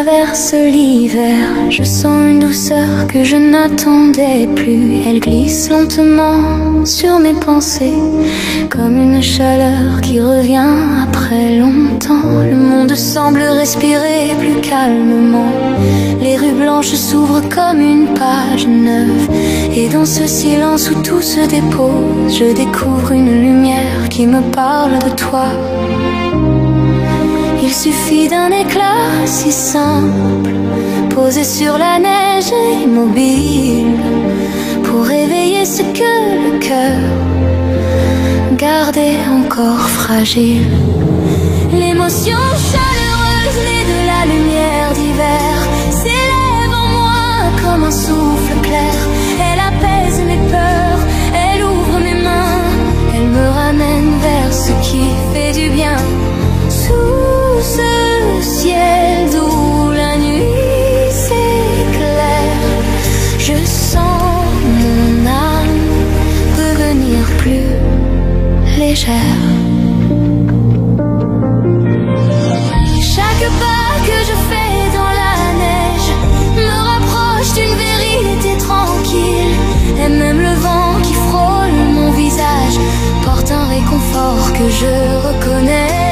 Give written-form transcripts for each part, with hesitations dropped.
traverse l'hiver, je sens une douceur que je n'attendais plus. Elle glisse lentement sur mes pensées, comme une chaleur qui revient après longtemps. Le monde semble respirer plus calmement, les rues blanches s'ouvrent comme une page neuve. Et dans ce silence où tout se dépose, je découvre une lumière qui me parle de toi. Il suffit d'un éclat si simple, posé sur la neige immobile, pour réveiller ce que le cœur gardait encore fragile. L'émotion chaleureuse née de la lumière d'hiver s'élève en moi comme un souffle clair. Elle apaise mes peurs, elle ouvre mes mains, elle me ramène vers ce qui fait du bien. Sous ce ciel d'où la nuit s'éclaire, je sens mon âme devenir plus légère. Chaque pas que je fais dans la neige me rapproche d'une vérité tranquille. Et même le vent qui frôle mon visage porte un réconfort que je reconnais.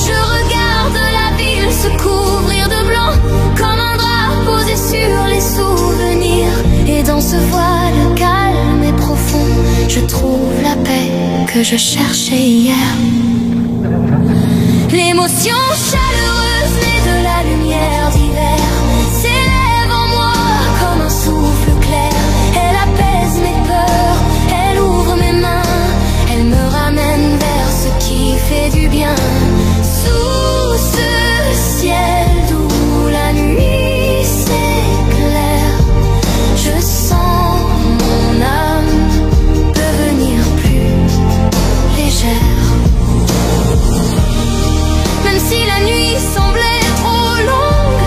Je regarde la ville se couvrir de blanc comme un drap posé sur les souvenirs. Et dans ce voile calme et profond, je trouve la paix que je cherchais hier. L'émotion chaleureuse née de la lumière d'hiver s'élève en moi comme un souffle clair. Elle apaise mes peurs, elle ouvre mes mains, elle me ramène vers ce qui fait du bien. Sous ce ciel d'où la nuit s'éclaire, je sens mon âme devenir plus légère. Même si la nuit semblait trop longue,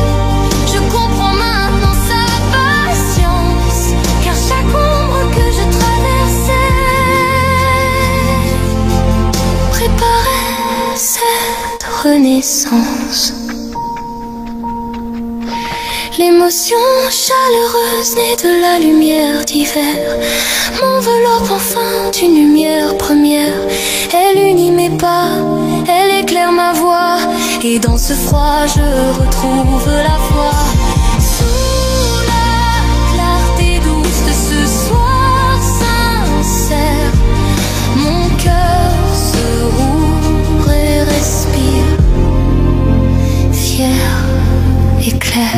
je comprends maintenant sa patience, car chaque ombre que je traversais préparait cette renaissance. L'émotion chaleureuse née de la lumière d'hiver m'enveloppe enfin d'une lumière première. Elle unit mes pas, elle éclaire ma voix, et dans ce froid je retrouve la foi. Sous la clarté douce de ce soir sincère, mon cœur se rouvre et respire, fier et clair.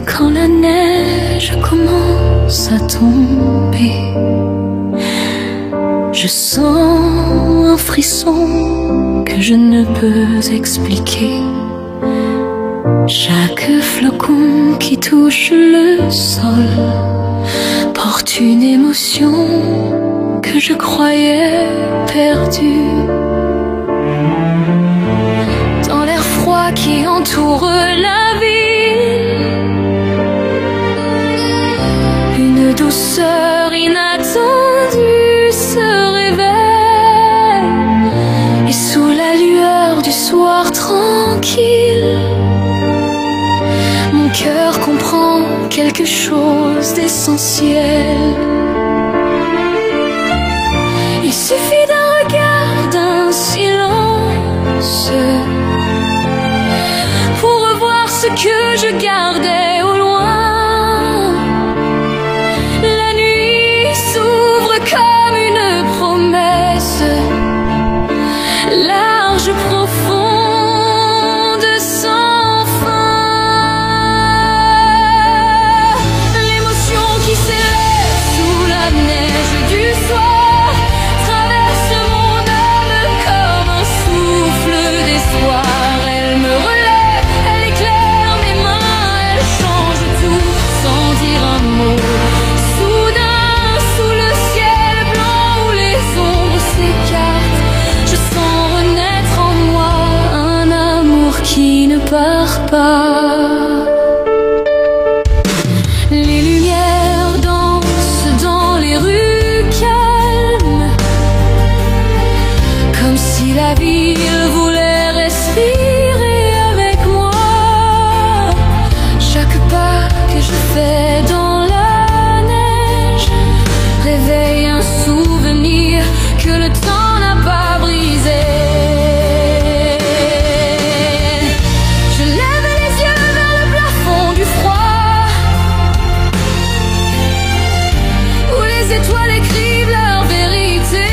Quand la neige commence à tomber, je sens un frisson que je ne peux expliquer. Chaque flocon qui touche le sol porte une émotion que je croyais perdue. Dans l'air froid qui entoure la ville, une douceur inattendue se réveille, et sous la lueur du soir tranquille, mon cœur comprend quelque chose d'essentiel. Il suffit d'un regard, d'un silence, pour revoir ce que je gardais au loin. La nuit s'ouvre comme une promesse, large, profonde, sans fin. L'émotion qui s'élève sous la neige du soir traverse mon âme comme un souffle d'espoir. Elle me relève, elle éclaire mes mains, elle je fais dans la neige réveille un souvenir que le temps n'a pas brisé. Je lève les yeux vers le plafond du froid où les étoiles écrivent leur vérité.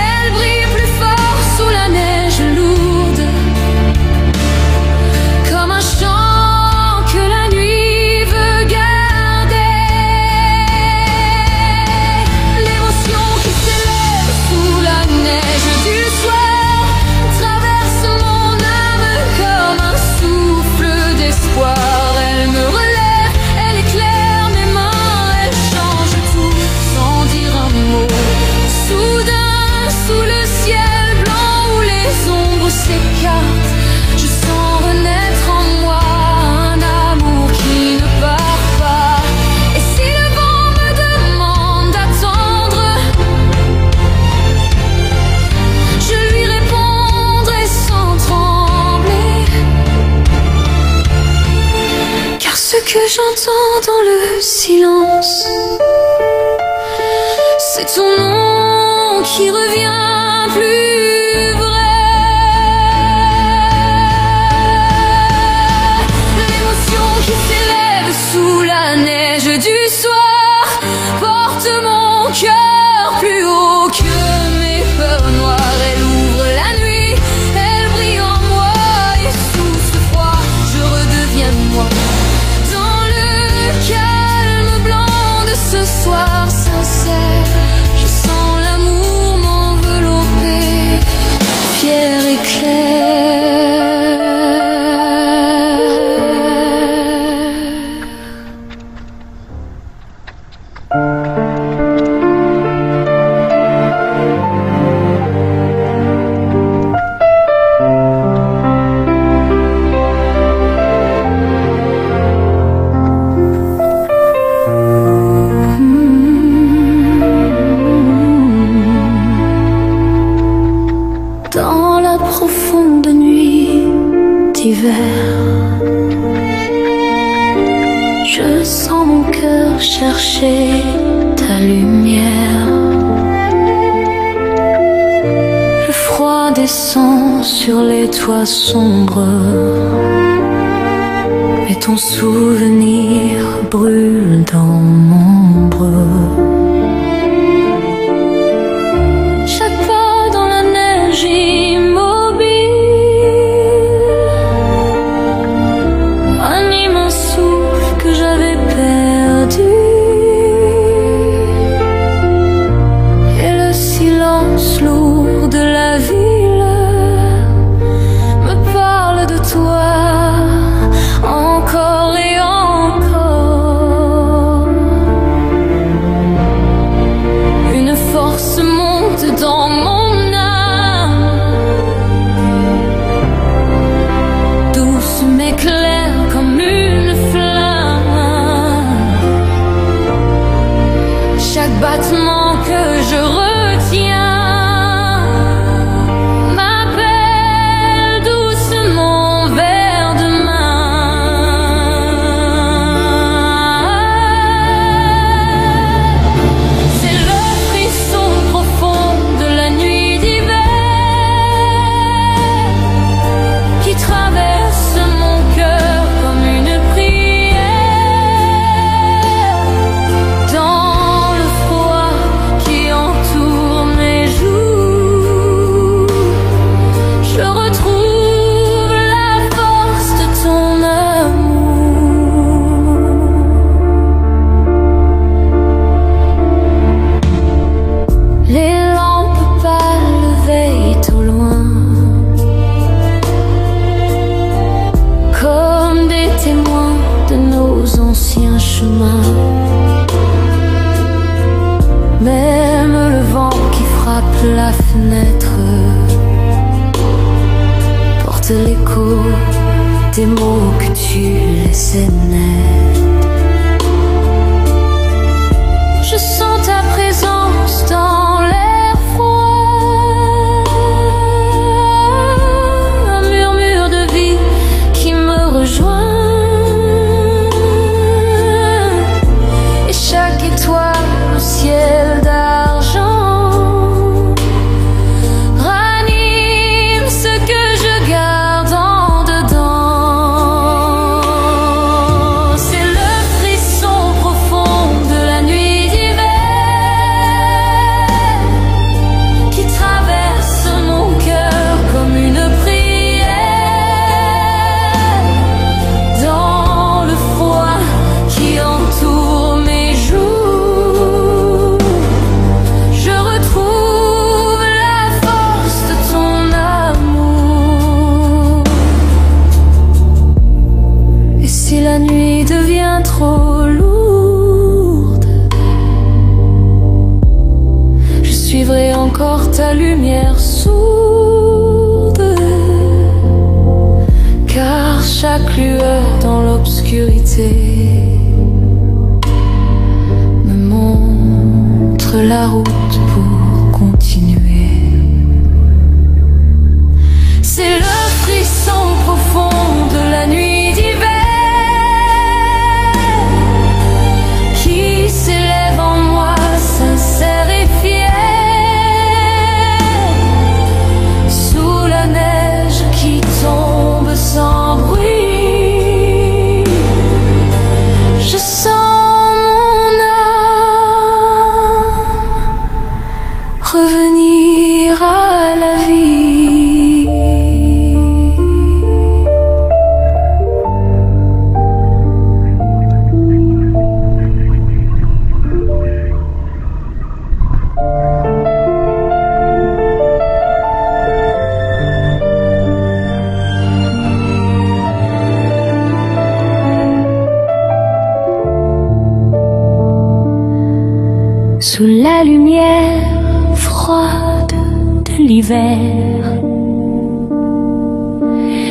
Elles brillent plus fort sous la neige lourde, comme un chant que la nuit veut garder. L'émotion qui s'élève sous la neige du soir traverse mon âme comme un souffle d'espoir. Elle me relève, elle éclaire mes mains, elle change tout sans dire un mot. Soudain, sous le ciel blanc où les ombres s'écartent, je sens renaître en moi un amour qui ne part pas. Et si le vent me demande d'attendre, je lui répondrai sans trembler. Car ce que j'entends dans le silence, c'est ton nom qui revient plus vrai. L'émotion qui s'élève sous la neige du soir porte mon cœur plus haut que mes peurs noires. Elle ouvre la nuit, elle brille en moi, et sous ce froid, je redeviens moi. Dans le calme blanc de ce soir sincère, je sens l'amour m'envelopper, fier et clair. Dans la profonde nuit d'hiver, je sens mon cœur chercher ta lumière. Le froid descend sur les toits sombres, mais ton souvenir brûle dans mon ombre. Chaque pas dans la neige immobile, anime un souffle que j'avais perdu. Et le silence lourd de la ville me parle de toi encore et encore. Une force monte dans mon âme, douce mais claire comme une flamme. Chaque battement que je retiens m'appelle doucement vers demain. C'est le frisson profond de la nuit d'hiver qui traverse mon cœur comme une prière. Dans le froid qui entoure mes joues, je retrouve la force de ton amour. Les lampes pâles veillent au loin, comme des témoins de nos anciens chemins. Même le vent qui frappe la fenêtre porte l'écho des mots que tu laissais naître. Je sens ta présence dans l'air froid, un murmure de vie qui me rejoint. ta lumière sourde, car chaque lueur dans l'obscurité me montre la route pour continuer. C'est le frisson profond de la nuit d'hiver qui s'élève en moi, sincère et fier, sous la neige qui tombe sans bruit. Je sens mon âme revenir à la vie. Sous la lumière froide de l'hiver,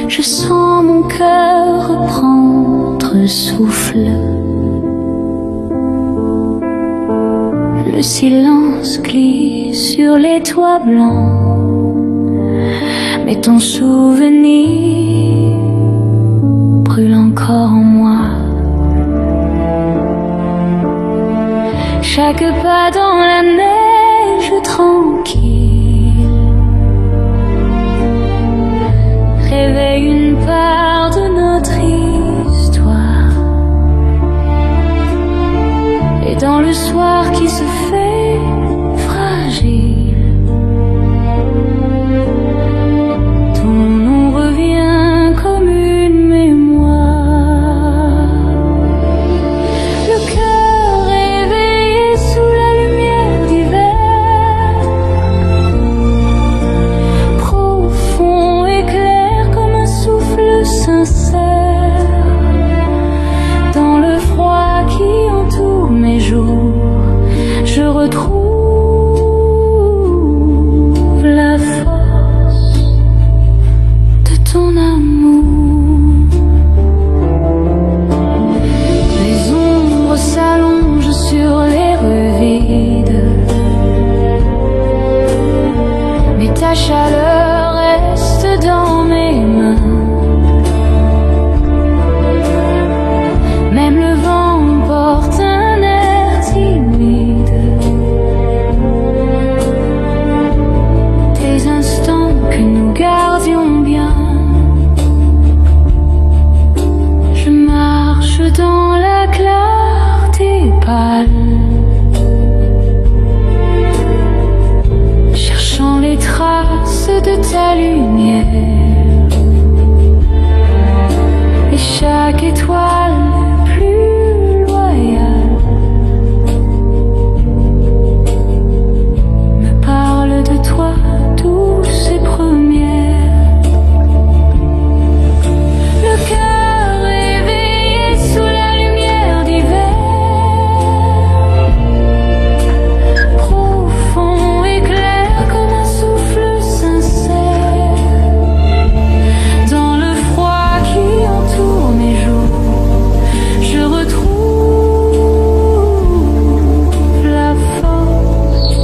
je sens mon cœur reprendre souffle. Le silence glisse sur les toits blancs, mais ton souvenir brûle encore en moi. Chaque pas dans la neige tranquille réveille une part de notre histoire. Et dans le soir qui se fait fragile, ton nom revient comme une mémoire. Le cœur éveillé sous la lumière d'hiver, profond et clair comme un souffle sincère. Dans le froid qui entoure mes jours, je retrouve la force de ton amour. Les ombres s'allongent sur les rues vides, mais ta chaleur reste dans mes mains. Même le vent porte un air timide. Des instants que nous gardions bien. Je marche dans la clarté pâle, cherchant les traces de ta lumière. Et chaque étoile plus loyale me parle de toi, douce et première. Le cœur éveillé sous la lumière d'hiver, profond et clair comme un souffle sincère. Dans le froid qui entoure mes jours, je retrouve la force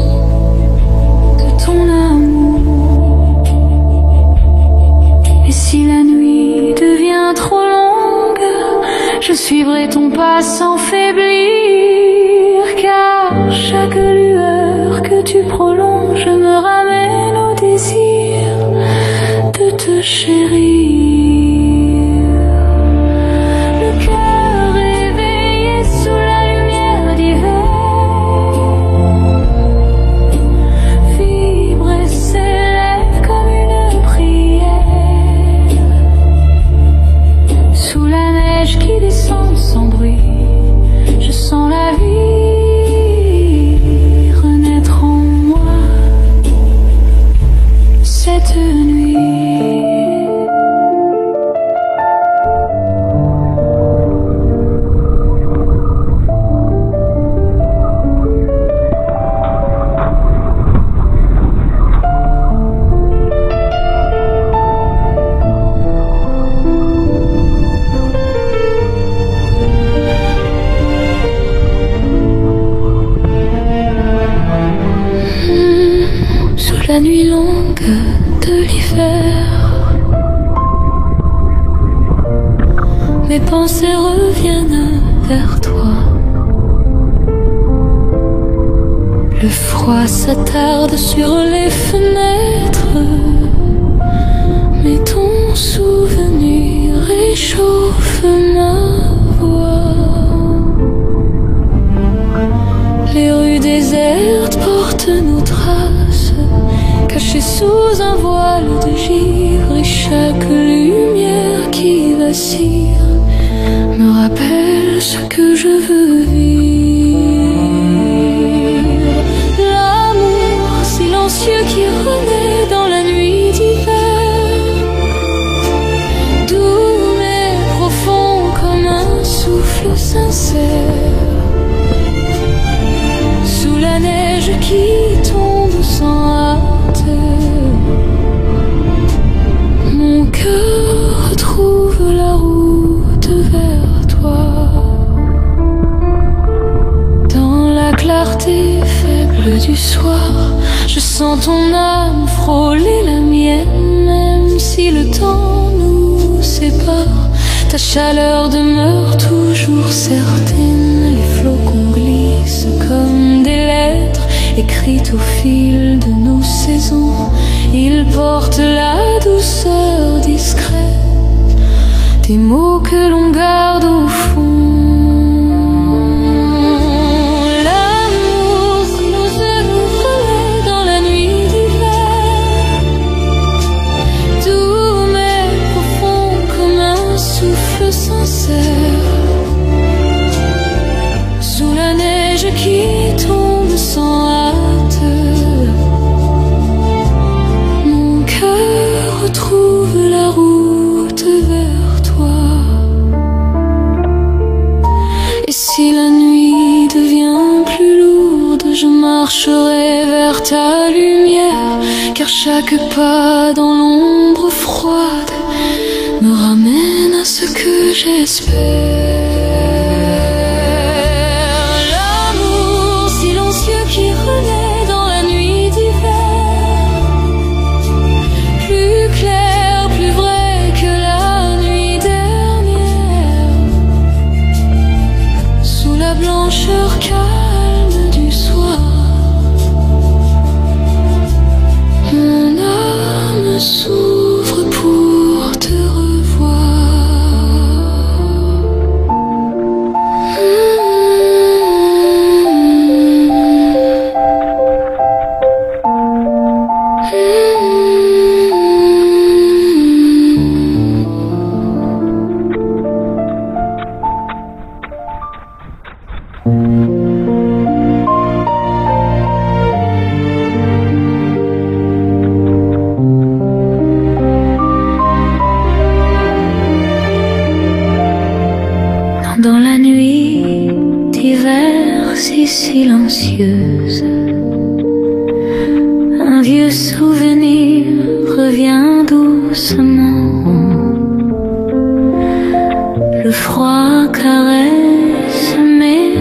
de ton amour. Et si la nuit devient trop longue, je suivrai ton pas sans faiblir, car chaque lueur que tu prolonges me ramène au désir de te chérir. Le cœur éveillé sous la lumière d'hiver vibre et s'élève comme une prière. Sous la neige qui descend sans bruit, je sens la vie renaître en moi cette nuit. mes pensées reviennent vers toi. Le froid s'attarde sur les fenêtres, mais ton souvenir réchauffe ma voix. Les rues désertes portent nos traces, cachées sous un voile de givre, et chaque lumière qui vacille me rappelle ce que je veux vivre. L'amour silencieux qui renaît dans la nuit d'hiver, doux mais profond comme un souffle sincère. Sous la neige qui tombe sans hâte, mon cœur retrouve la route vers toi. Dans la clarté faible du soir, je sens ton âme frôler la mienne. Même si le temps nous sépare, ta chaleur demeure toujours certaine. Les flocons glissent comme des lettres écrites au fil de nos saisons. Ils portent la douceur discrète des mots que l'on garde au fond. L'amour silencieux nous relaie dans la nuit d'hiver, doux mais profond comme un souffle sincère. Sous la neige qui tombe sans hâte, mon cœur retrouve la route vers toi. Et si la nuit devient plus lourde, je marcherai vers ta lumière, car chaque pas dans l'ombre froide me ramène à ce que j'espère. L'amour silencieux qui renaît dans la nuit d'hiver, plus clair, plus vrai que la nuit dernière. Sous la blancheur calme du soir, mon âme s'ouvre pour te dans la nuit d'hiver si silencieuse, un vieux souvenir revient doucement. Le froid caresse mes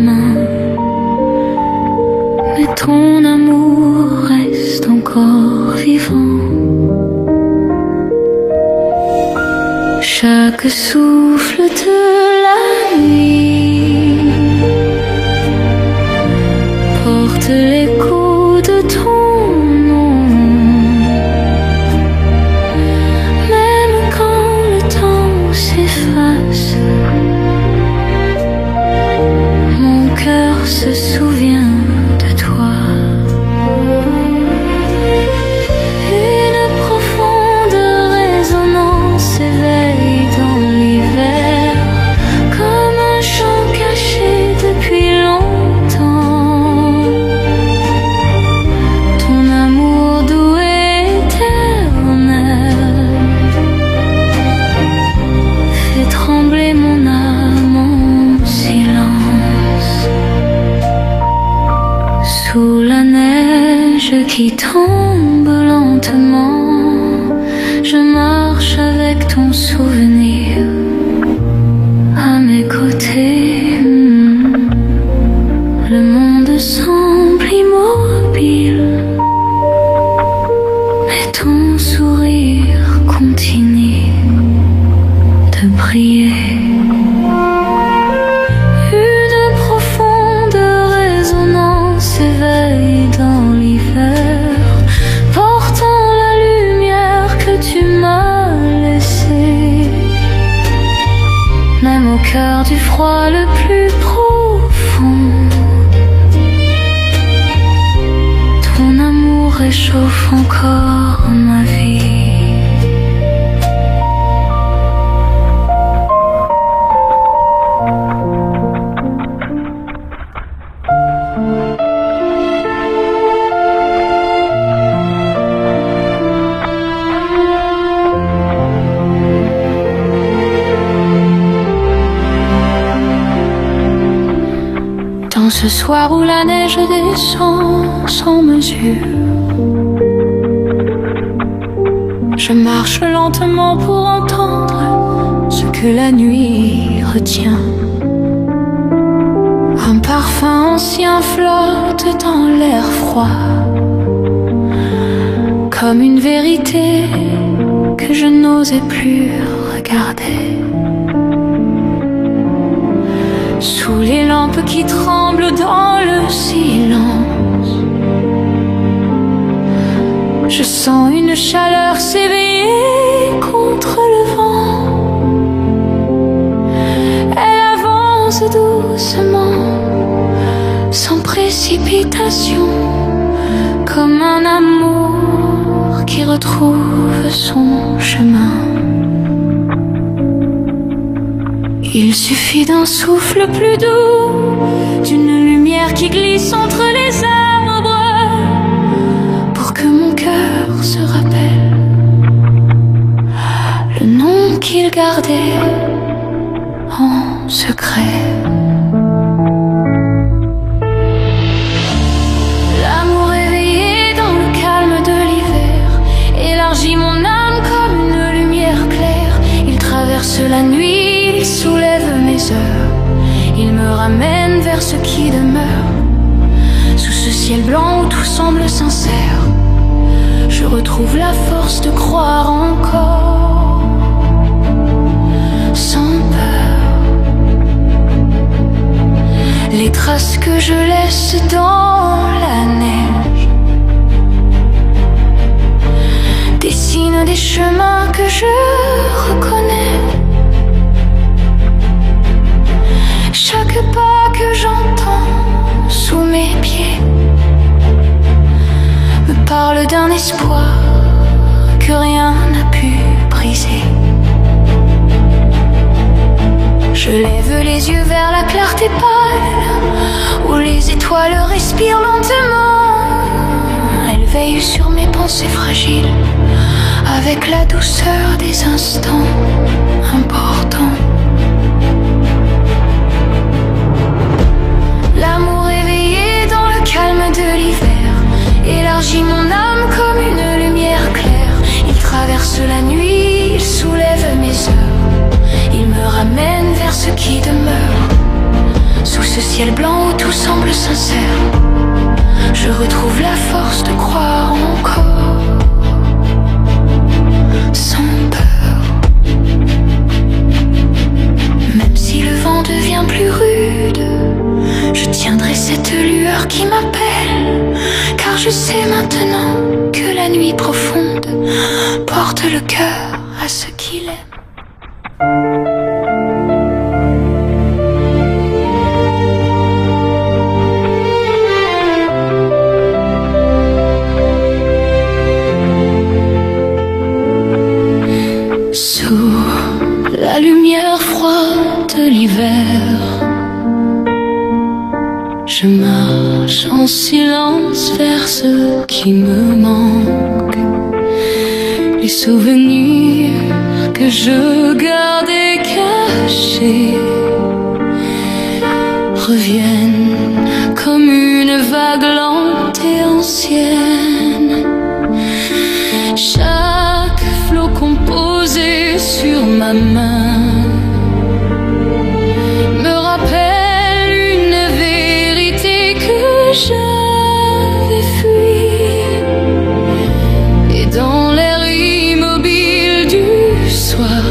mains, mais ton amour reste encore vivant. Chaque souffle de la nuit porte l'écho de ton nom. Même quand le temps s'efface, mon cœur se souvient de toi. Une profonde résonance éveille dans l'hiver, comme un chant caché depuis longtemps. Ton amour doux et éternel fait trembler mon âme en silence. Sous la neige qui tombe lentement, je marche avec ton souvenir à mes côtés. Le monde semble immobile, mais ton sourire continue de prier. Une profonde résonance éveille dans l'hiver, portant la lumière que tu m'as laissée. Même au cœur du froid le plus profond, ton amour réchauffe encore ma vie. Ce soir où la neige descend sans mesure, je marche lentement pour entendre ce que la nuit retient. Un parfum ancien flotte dans l'air froid, comme une vérité que je n'osais plus regarder. Sous les lampes qui tremblent dans le silence, je sens une chaleur s'éveiller contre le vent. Elle avance doucement, sans précipitation, comme un amour qui retrouve son chemin. Il suffit d'un souffle plus doux, d'une lumière qui glisse entre les arbres, pour que mon cœur se rappelle le nom qu'il gardait en secret. L'amour éveillé dans le calme de l'hiver élargit mon âme comme une lumière claire. Il traverse la nuit, il soulève mes heures, il me ramène vers ce qui demeure. Sous ce ciel blanc où tout semble sincère, je retrouve la force de croire encore, sans peur. Les traces que je laisse dans la neige dessinent des chemins que je reconnais. Chaque pas que j'entends sous mes pieds me parle d'un espoir que rien n'a pu briser. Je lève les yeux vers la clarté pâle où les étoiles respirent lentement. Elles veillent sur mes pensées fragiles avec la douceur des instants importants. L'amour éveillé dans le calme de l'hiver élargit mon âme comme une lumière claire. Il traverse la nuit, il soulève mes heures, il me ramène vers ce qui demeure. Sous ce ciel blanc où tout semble sincère, je retrouve la force de croire encore, sans peur. Même si le vent devient plus rude, je tiendrai cette lueur qui m'appelle, car je sais maintenant que la nuit profonde porte le cœur à ce qu'il aime. Sous la lumière froide de l'hiver, je marche en silence vers ce qui me manque. Les souvenirs que je gardais cachés reviennent comme une vague lente et ancienne. Chaque flocon posé sur ma main me rappelle une vérité que j'avais fuie. Et dans l'air immobile du soir,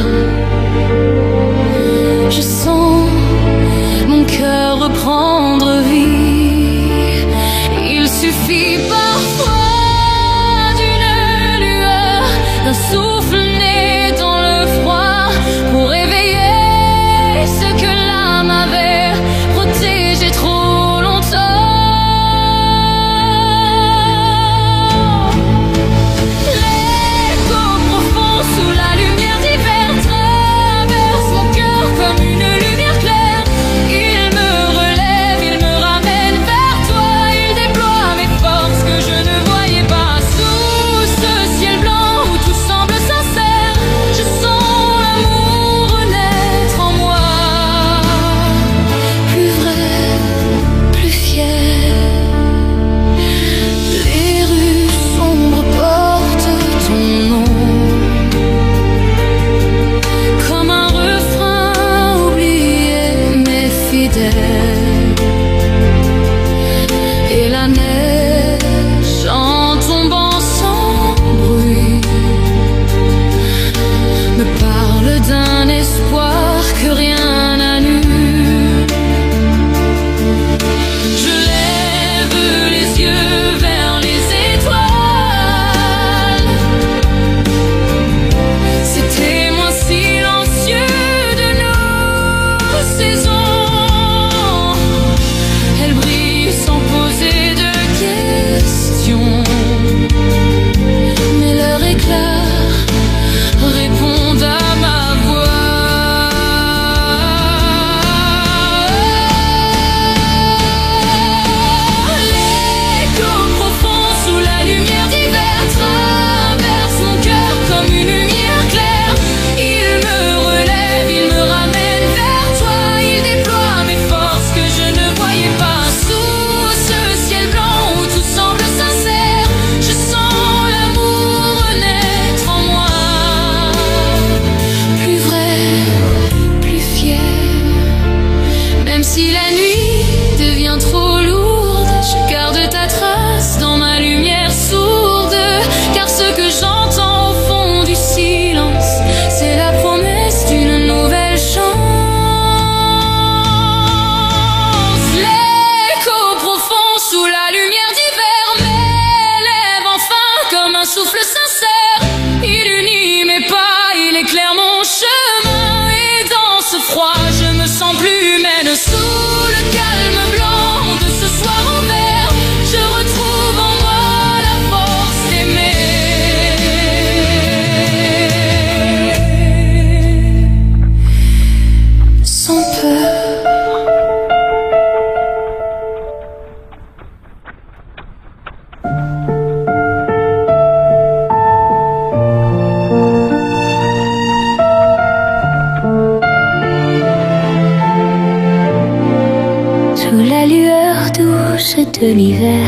sous la lueur douce de l'hiver.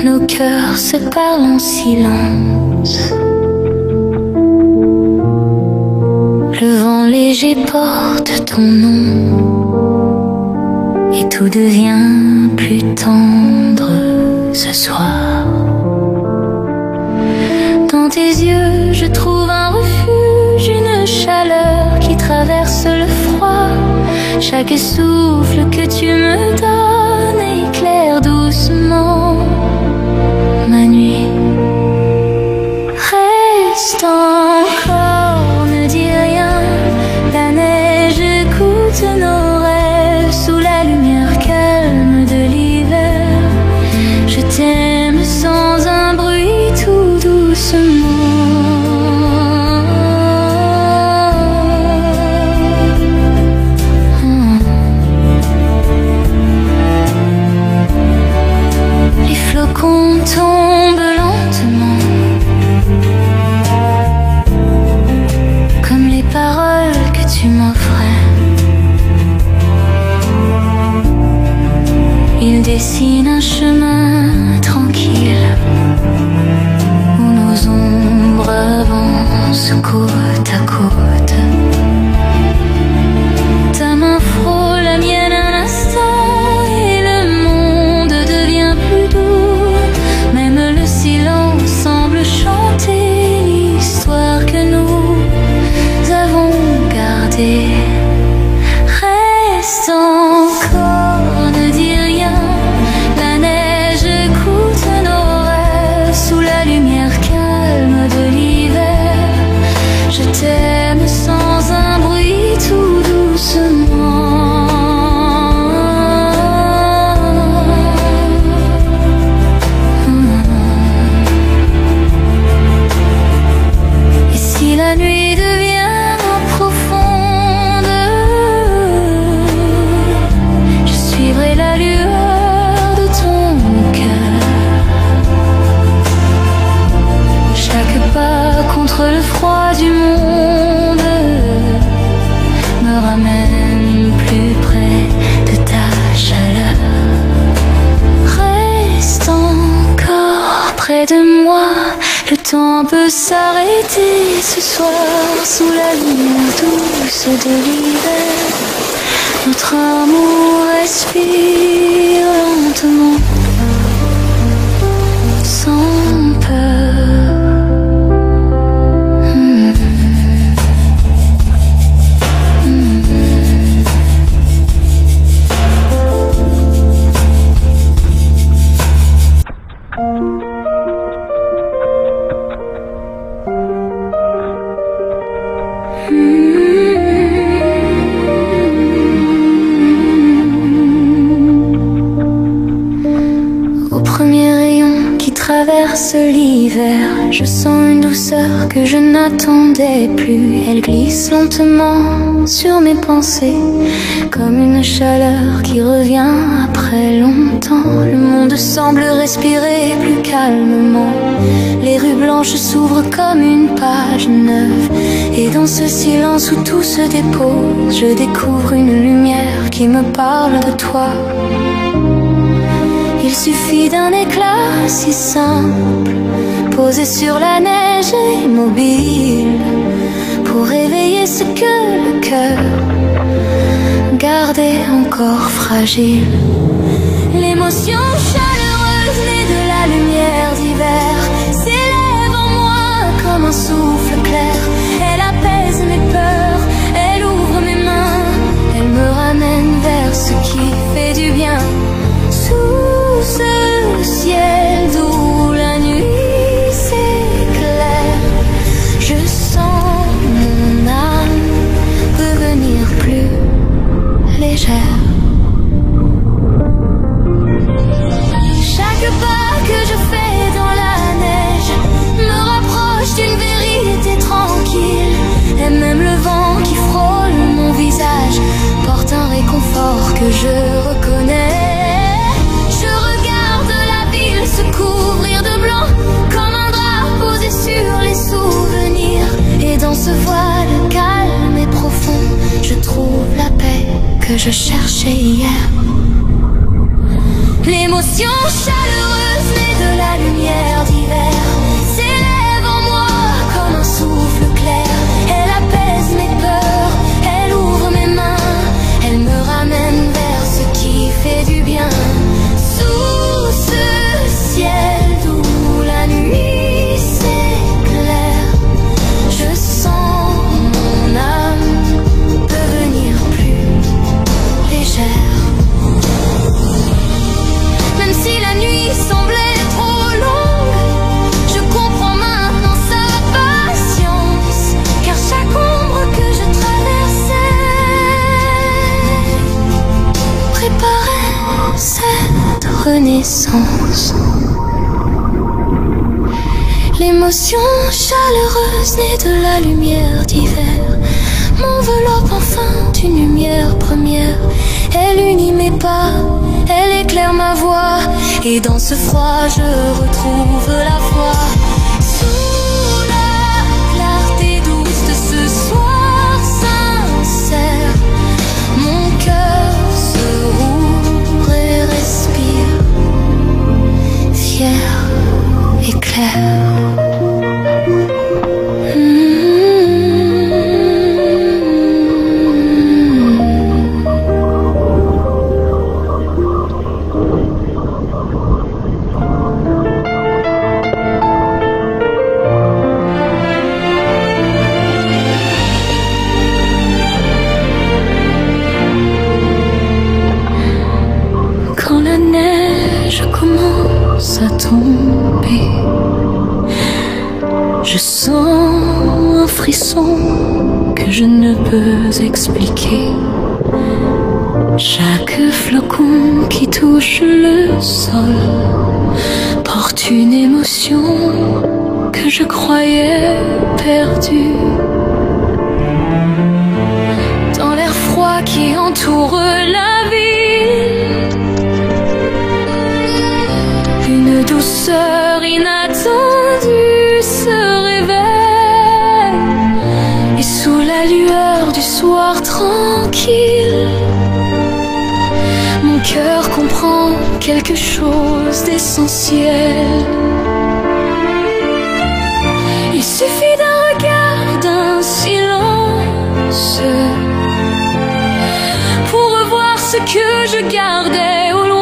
Nos cœurs se parlent en silence. Le vent léger porte ton nom et tout devient plus tendre ce soir. Dans tes yeux, je trouve un refuge, une chaleur qui traverse le froid. Chaque souffle que tu me donnes éclaire doucement ma nuit. Reste encore, ne dis rien. La neige écoute nos rêves sous la lumière calme de l'hiver. Je t'aime sans un bruit, tout doucement. Les flocons tombent lentement, comme les paroles que tu m'offrais. Ils dessinent un chemin tranquille où nos ombres avancent côte à côte. Ta main frôle la mienne un instant et le monde devient plus doux. Même le silence semble chanter l'histoire que nous avons gardée. Reste encore, ne dis rien. La neige écoute nos rêves sous la lumière calme de l'hiver. Je t'aime sans un bruit, tout doucement. Et si la nuit devient profonde, je suivrai la lueur de ton cœur. Chaque pas contre le froid du monde me ramène plus près de ta chaleur. Reste encore près de moi, le temps peut s'arrêter ce soir sous la lumière douce de l'hiver. Notre amour respire lentement, sans peur. Au premier rayon qui traverse l'hiver, je sens une douceur que je n'attendais plus. Elle glisse lentement sur mes pensées, comme une chaleur qui revient après longtemps. Le monde semble respirer plus calmement. Les rues blanches s'ouvrent comme une page neuve. Et dans ce silence où tout se dépose, je découvre une lumière qui me parle de toi. Il suffit d'un éclat si simple, posé sur la neige immobile, pour réveiller ce que le cœur gardait encore fragile. L'émotion chaleureuse née de la lumière d'hiver s'élève en moi comme un souffle clair. Elle apaise mes peurs, elle ouvre mes mains, elle me ramène vers ce qui fait du bien. Sous ce ciel d'où la nuit s'éclaire, je sens mon âme devenir plus légère. Chaque pas que je fais dans la neige me rapproche d'une vérité tranquille. Et même le vent qui frôle mon visage porte un réconfort que je reconnais. Je regarde la ville se couvrir de blanc comme un drap posé sur les souvenirs. Et dans ce voile calme et profond, je trouve la que je cherchais hier. L'émotion chaleureuse née de la lumière d'hiver s'élève en moi comme un souffle clair. Elle apaise mes peurs, elle ouvre mes mains, elle me ramène vers ce qui fait du bien. Sous ce ciel d'où la nuit s'éclaire, je sens mon âme devenir plus légère. Même si la nuit semblait trop longue, je comprends maintenant sa patience, car chaque ombre que je traversais préparait cette renaissance. L'émotion chaleureuse née de la lumière d'hiver m'enveloppe enfin d'une lumière première. Elle unit mes pas, elle éclaire ma voix, et dans ce froid je retrouve la foi. Sous la clarté douce de ce soir sincère, mon cœur se rouvre et respire, fier et clair. À tomber, je sens un frisson que je ne peux expliquer. Chaque flocon qui touche le sol porte une émotion que je croyais perdue. Dans l'air froid qui entoure la ville, une douceur inattendue se révèle, et sous la lueur du soir tranquille, mon cœur comprend quelque chose d'essentiel. Il suffit d'un regard, d'un silence, pour revoir ce que je gardais au loin.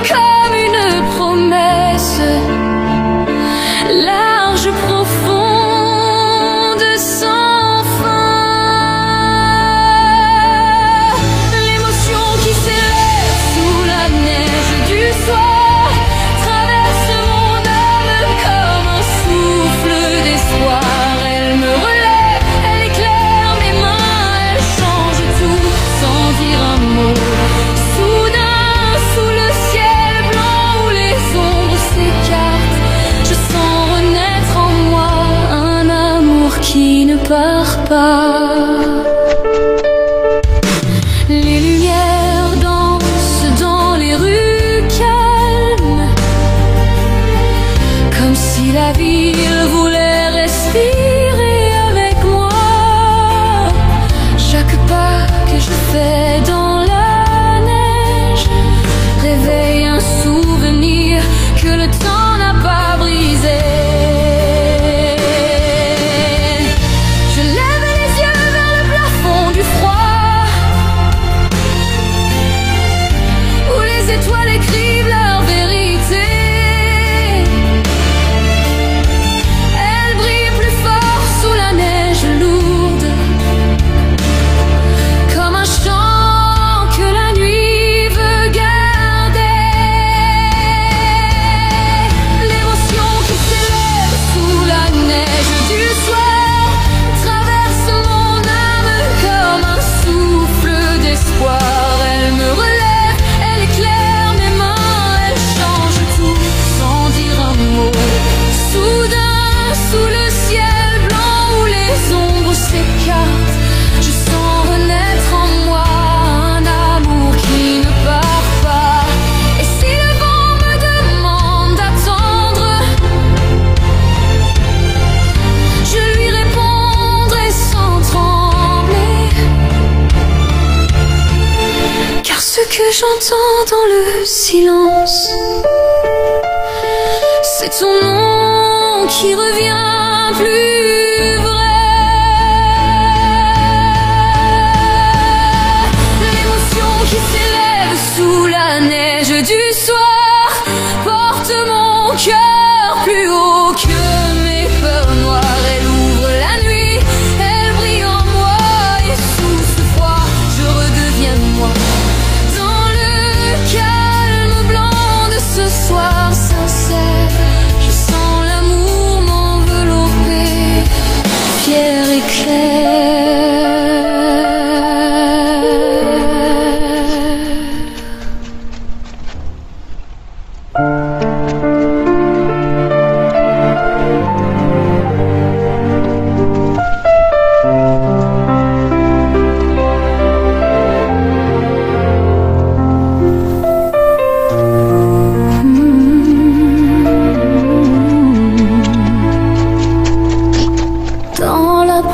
Comme une promesse, large, profonde, sans fin. L'émotion qui s'élève sous la neige du soir traverse mon âme comme un souffle d'espoir. Elle me relève, elle éclaire mes mains, elle change tout sans dire un mot. Soudain, sous le ciel qui ne part pas. Les lumières dansent dans les rues calmes, comme si la ville voulait respirer avec moi. Chaque pas que je fais dans la neige réveille un souvenir que le temps n'a pas brisé. Elle brille plus fort que j'entends dans le silence, c'est ton nom qui revient plus vrai. L'émotion qui s'élève sous la neige du soir porte mon cœur plus haut que mes peurs noires. Elle ouvre la nuit, elle brille en moi, et sous ce froid je redeviens moi. Dans le calme blanc de ce soir sincère, je sens l'amour m'envelopper, fier et clair.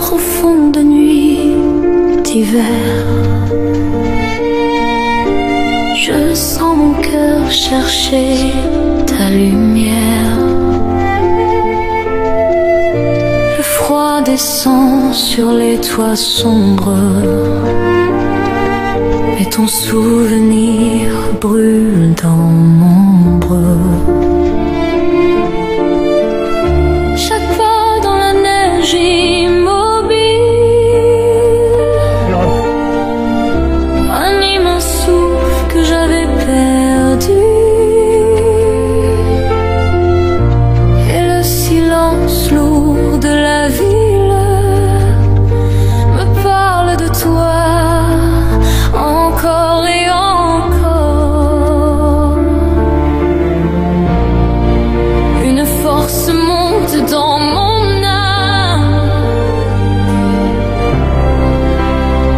Profonde nuit d'hiver, je sens mon cœur chercher ta lumière. Le froid descend sur les toits sombres, et ton souvenir brûle dans mon ombre. Chaque pas dans la neige lourd de la ville me parle de toi encore et encore. Une force monte dans mon âme,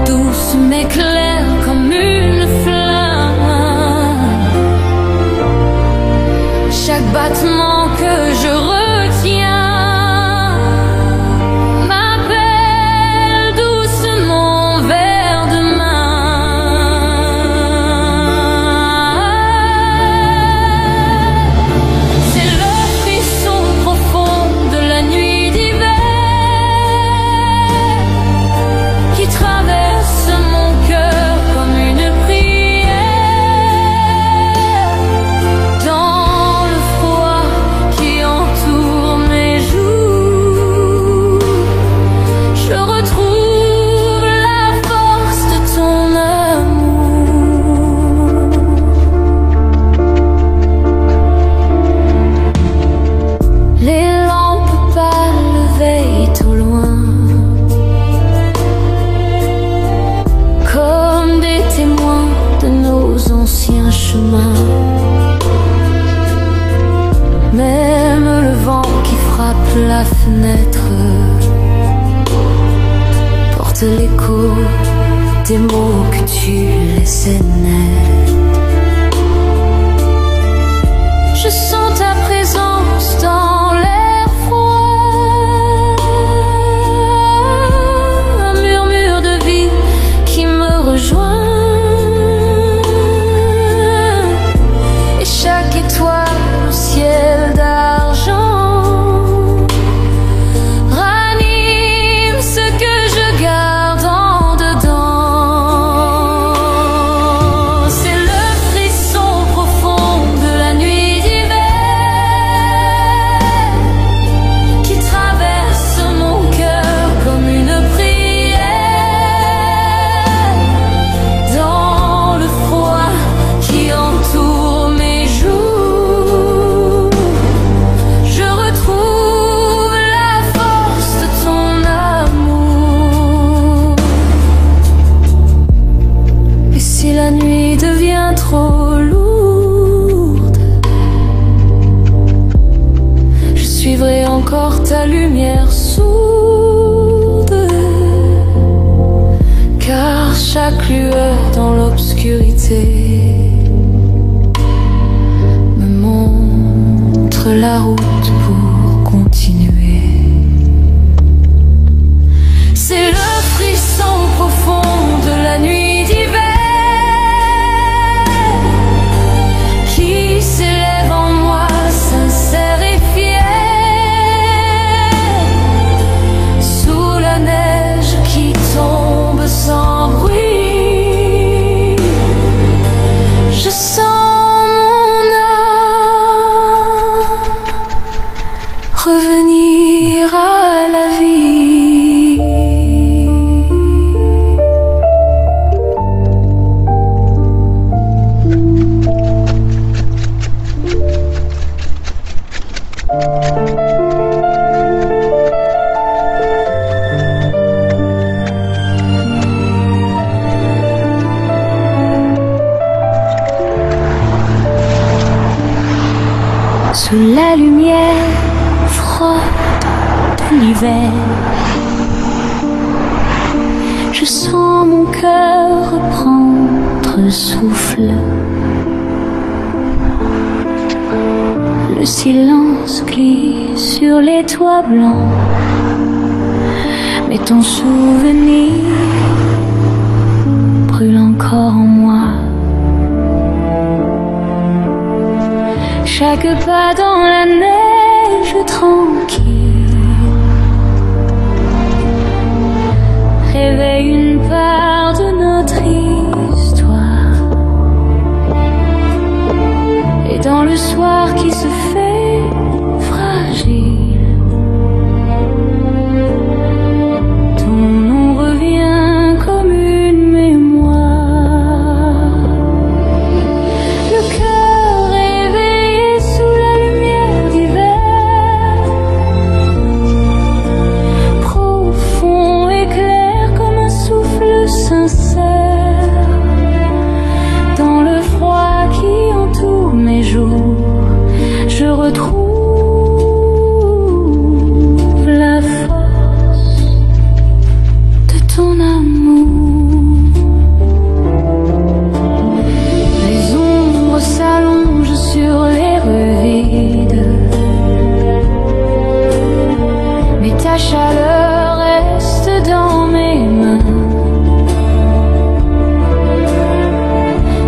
douce mais claire comme une flamme. Chaque battement que je retiens chemin. Même le vent qui frappe la fenêtre porte l'écho des mots que tu laissais naître. Je sens ta présence dans l'air froid, un murmure de vie qui me rejoint. Chaque étoile au ciel d'argent ranime ce que je garde en dedans. C'est le frisson profond de la nuit d'hiver qui traverse mon cœur comme une prière. Dans le froid qui entoure mes je retrouve la force de ton amour. Et si la nuit devient trop lourde, je suivrai encore ta lumière sourde, car chaque lueur dans l'obscurité la route pour continuer. C'est le frisson profond de la nuit d'hiver revenir à la vie. Sous la lumière froide de l'hiver, je sens mon cœur reprendre souffle. Le silence glisse sur les toits blancs, mais ton souvenir brûle encore en moi. Chaque pas dans la neige tranquille réveille une part de notre histoire. Et dans le soir qui se fait fragile, ton nom revient comme une mémoire. Le cœur éveillé sous la lumière d'hiver, profond et clair comme un souffle sincère. Dans le froid qui entoure mes jours, je retrouve la force de ton amour. Les ombres s'allongent sur les rues vides, mais ta chaleur reste dans mes mains.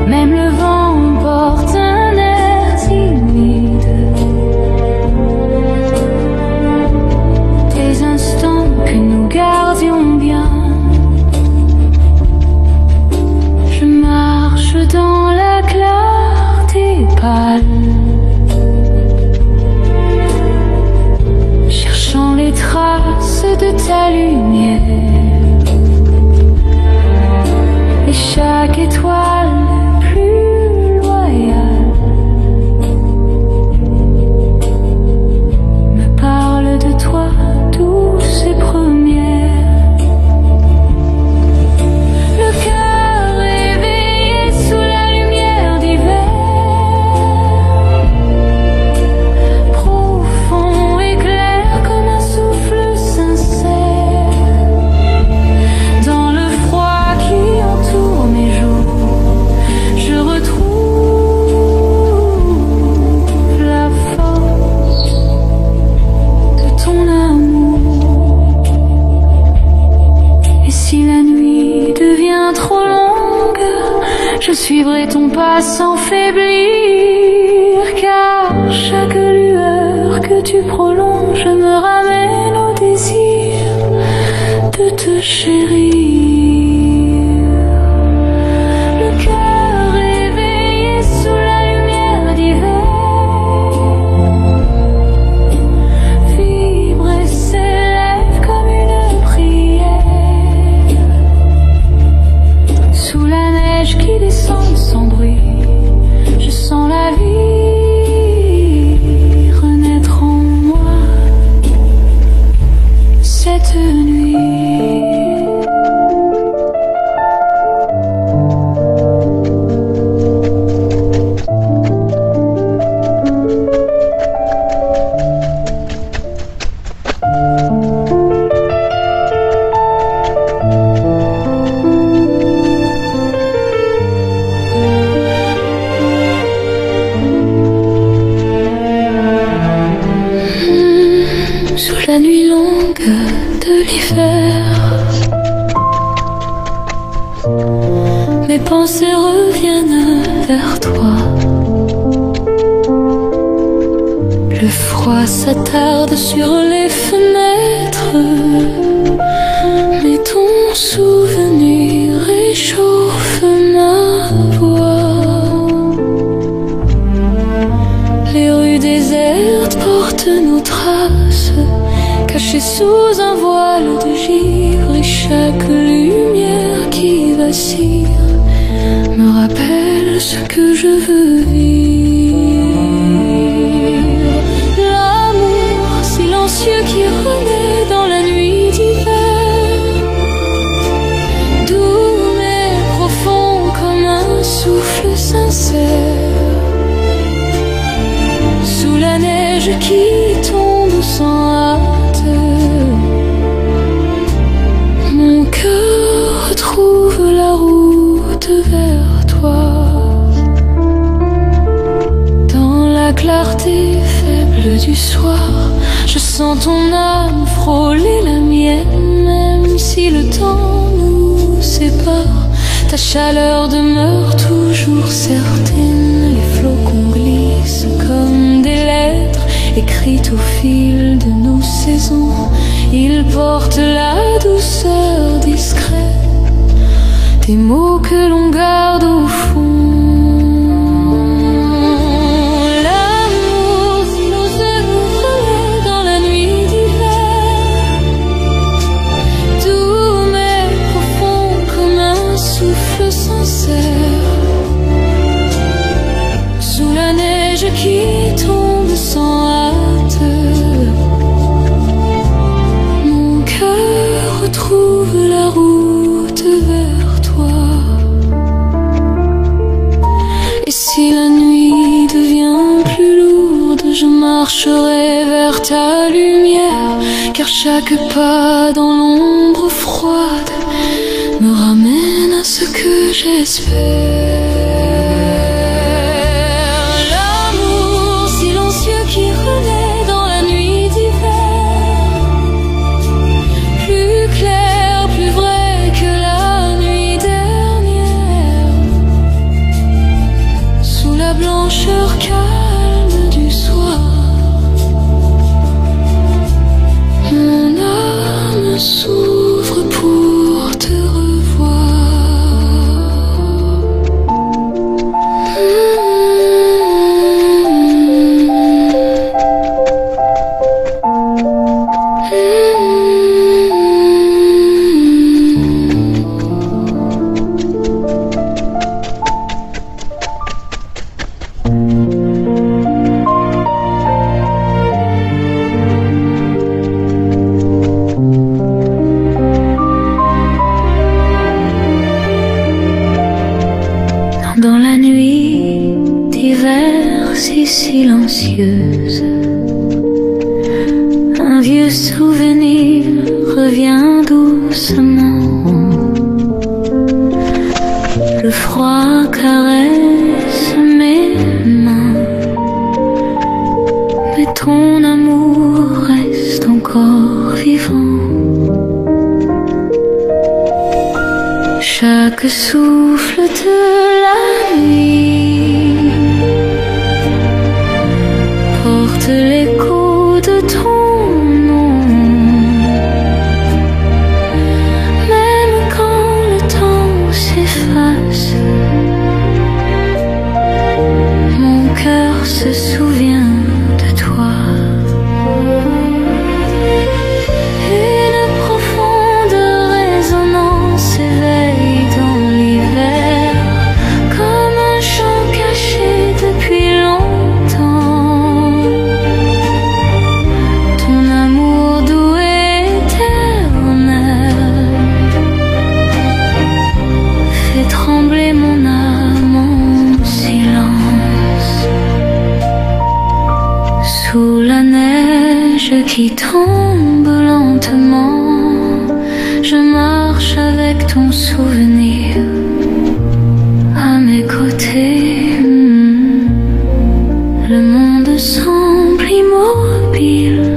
Même le vent porte un air timide. Des instants que nous gardions bien. Je marche dans la clarté pâle, cherchant les traces de ta lumière. Et chaque étoile plus loyale me parle de toi, douce et première. Le cœur éveillé sous la lumière d'hiver, profond et clair comme un souffle sincère. Dans le froid qui entoure mes jours, je retrouve la force de ton amour. Et si la nuit devient trop longue, je suivrai ton pas sans faiblir, car chaque lueur que tu prolonges me ramène au désir de te chérir. Le cœur éveillé sous la lumière d'hiver vibre et s'élève comme une prière. Sous la neige qui descend sans bruit, je sens la vie renaître en moi cette nuit. Sous la nuit longue de l'hiver, mes pensées reviennent vers toi. Le froid s'attarde sur les fenêtres, mais ton souvenir réchauffe ma voix. Les rues désertes portent nos traces caché sous un voile de givre, et chaque lumière qui vacille me rappelle ce que je veux vivre. L'amour silencieux qui renaît dans la nuit d'hiver, doux mais profond comme un souffle sincère, sous la neige qui tombe sans hâte. Mon cœur retrouve la route vers toi. Dans la clarté faible du soir, je sens ton âme frôler la mienne. Même si le temps nous sépare, ta chaleur demeure toujours certaine. Les flocons glissent comme des lettres écrites au fil de nos saisons. Ils portent la douceur discrète des mots que l'on garde au fond. L'amour silencieux nous relaie dans la nuit d'hiver, doux mais profond comme un souffle sincère, sous la neige qui tombe sans hâte. Mon cœur retrouve la route vers toi. Et si la nuit devient plus lourde, je marcherai vers ta lumière, car chaque pas dans l'ombre froide me ramène à ce que j'espère. L'amour silencieux qui renaît dans la nuit d'hiver, plus clair, plus vrai que la nuit dernière, sous la blancheur calme du soir. Mon âme s'ouvre pour te revoir. Dans la nuit d'hiver si silencieuse, un vieux souvenir revient doucement. Le froid caresse mes mains, mais ton amour reste encore vivant. Chaque souffle de la nuit porte l'écho de ton nom. Même quand le temps s'efface, mon cœur se souvient de toi. Une profonde résonance éveille dans l'hiver, comme un chant caché depuis longtemps. Ton amour doux et éternel fait trembler mon âme en silence. Sous la neige qui tombe lentement, je marche avec ton souvenir à mes côtés. Le monde semble immobile,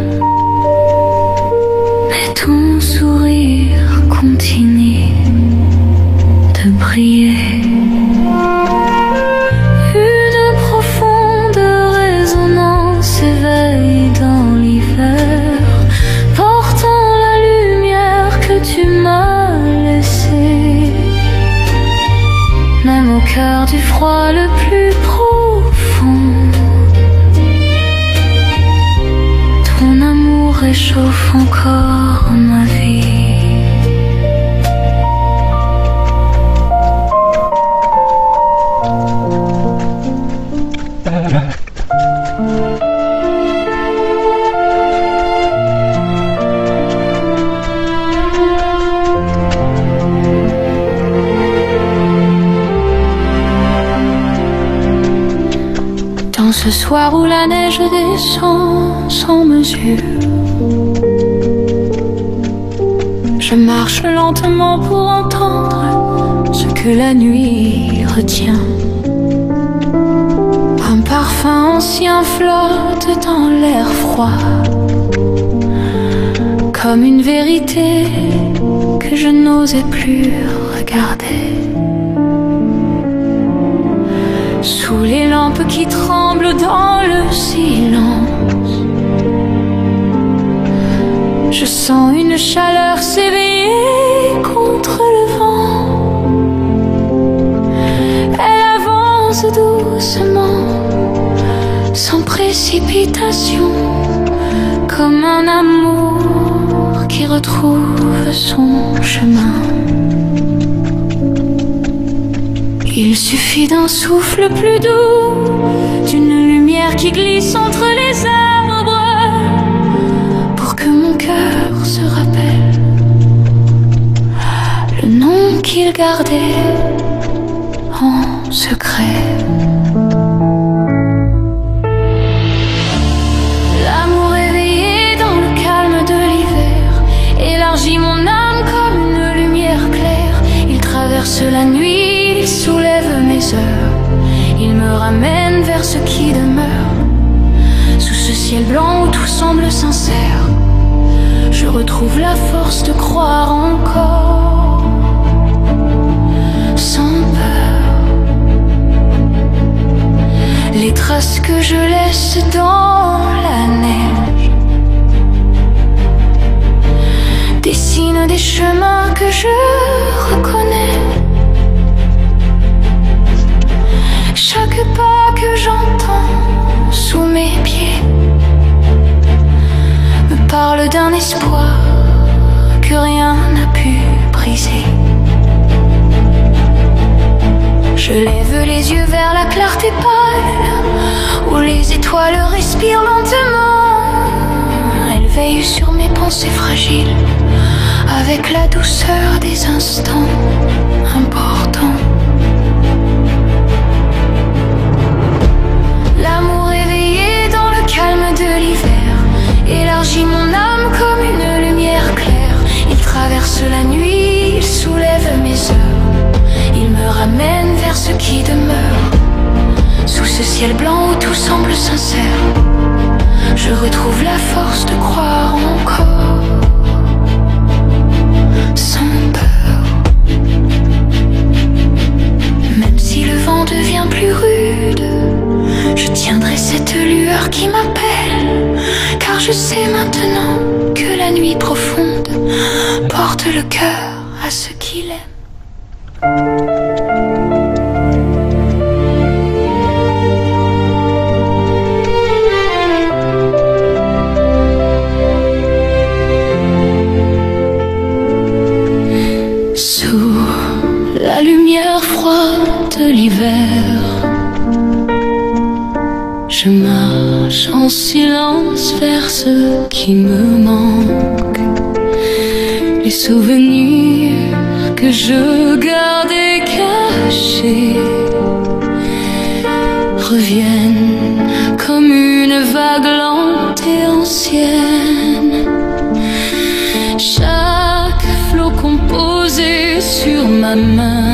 mais ton sourire continue de briller. Une profonde résonance éveille dans l'hiver, portant la lumière que tu m'as laissée. réchauffe encore ma vie. Dans ce soir où la neige descend sans mesure, je marche lentement pour entendre ce que la nuit retient. Un parfum ancien flotte dans l'air froid, comme une vérité que je n'osais plus regarder. Sous les lampes qui tremblent dans le silence, je sens une chaleur s'éveiller contre le vent. Elle avance doucement, sans précipitation, comme un amour qui retrouve son chemin. Il suffit d'un souffle plus doux, d'une lumière qui glisse entre les arbres, pour que mon cœur se rappelle le nom qu'il gardait en secret. L'amour éveillé dans le calme de l'hiver élargit mon âme comme une lumière claire. Il traverse la nuit, il soulève mes heures, il me ramène vers ce qui demeure. Sous ce ciel blanc où tout semble sincère, je retrouve la force de croire encore, sans peur. Les traces que je laisse dans la neige dessinent des chemins que je reconnais. Chaque pas que j'entends sous mes pieds me parle d'un espoir que rien n'a pu briser. Je lève les yeux vers la clarté pâle où les étoiles respirent lentement. Elles veillent sur mes pensées fragiles avec la douceur des instants importants. L'amour éveillé dans le calme de l'hiver élargit mon âme comme une lumière claire. Il traverse la nuit, il soulève mes heures, il me ramène vers ce qui demeure. Sous ce ciel blanc où tout semble sincère, je retrouve la force de croire encore, sans peur. Même si le vent devient plus rude, je tiendrai cette lueur qui m'appelle, car je sais maintenant que la nuit profonde porte le cœur à ce qu'il aime. Sous la lumière froide de l'hiver, je marche en silence vers ce qui me manque. Les souvenirs que je gardais cachés reviennent comme une vague lente et ancienne. Chaque flot composé sur ma main